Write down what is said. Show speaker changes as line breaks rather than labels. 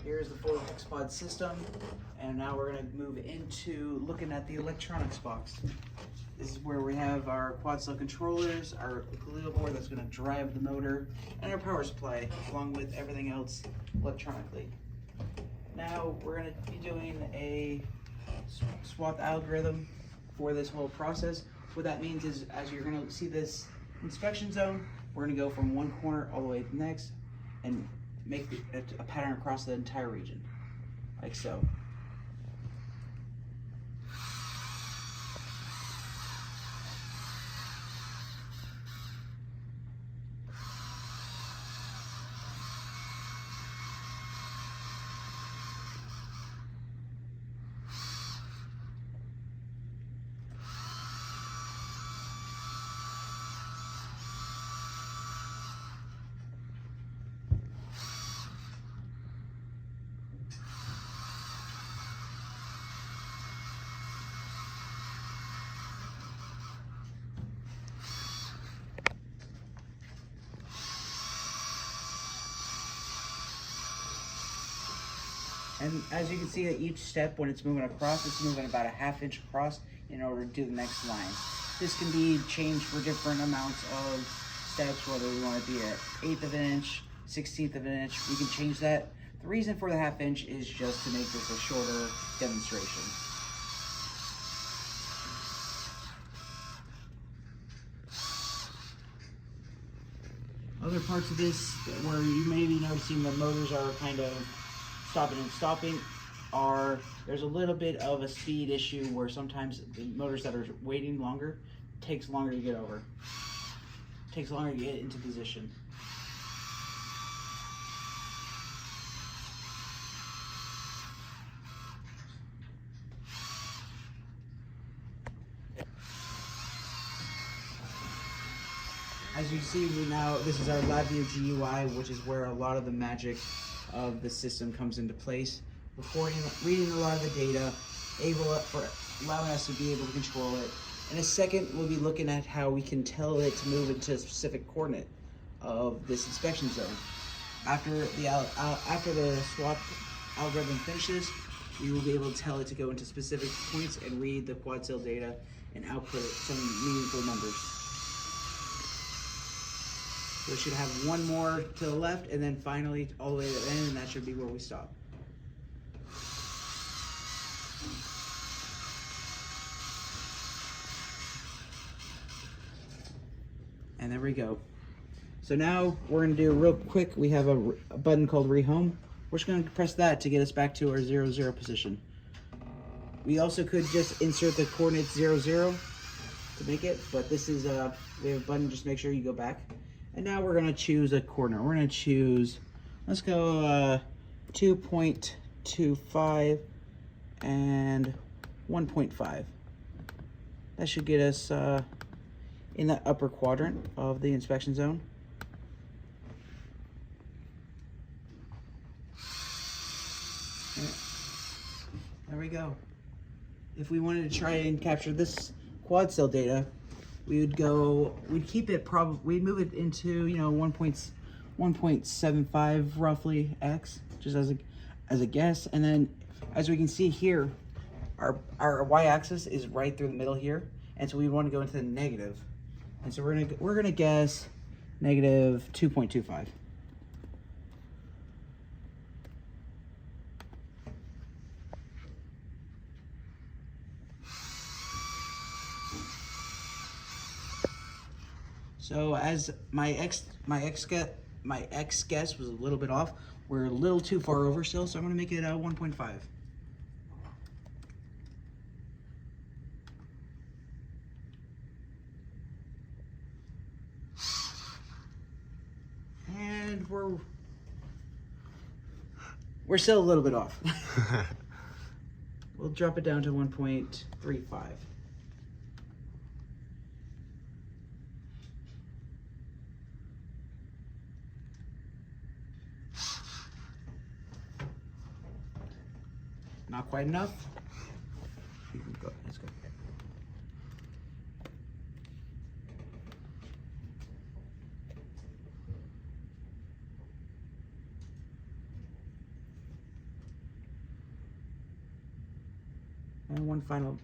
Here's the full Hexapod system, and now we're going to move into looking at the electronics box. This is where we have our quad cell controllers, our Galileo board that's going to drive the motor, and our power supply, along with everything else electronically. Now we're going to be doing a swath algorithm for this whole process. What that means is, as you're going to see this inspection zone, we're going to go from one corner all the way to the next and make a pattern across the entire region, like so. And as you can see at each step, when it's moving across, it's moving about a ½ inch across in order to do the next line. This can be changed for different amounts of steps, whether we want to be at 1/8 of an inch, 1/16 of an inch, we can change that. The reason for the ½ inch is just to make this a shorter demonstration. Other parts of this where you may be noticing the motors are kind of stopping there's a little bit of a speed issue where sometimes the motors that are waiting longer takes longer to get over. Takes longer to get into position. As you see now, this is our LabVIEW GUI, which is where a lot of the magic of the system comes into place. Recording, reading a lot of the data, allowing us to be able to control it. In a second, we'll be looking at how we can tell it to move into a specific coordinate of this inspection zone. After the swap algorithm finishes, we will be able to tell it to go into specific points and read the quad cell data and output some meaningful numbers. So it should have one more to the left, and then finally all the way to the end, and that should be where we stop. And there we go. So now we're going to do real quick, we have a button called Rehome. We're just going to press that to get us back to our 0, 0 position. We also could just insert the coordinates 0, 0 to make it, but this is we have a button, just make sure you go back. And now we're going to choose a coordinate. We're going to choose, let's go 2.25 and 1.5. That should get us in the upper quadrant of the inspection zone. There we go. If we wanted to try and capture this quad cell data, we'd keep it we'd move it into, 1.75 roughly X, just as a guess. And then as we can see here, our y-axis is right through the middle here. And so we want to go into the negative. And so we're gonna guess negative 2.25. So as my X guess was a little bit off, we're a little too far over still, so I'm gonna make it 1.5. And we're still a little bit off. We'll drop it down to 1.35. Not quite enough. You can go. Let's go. And one final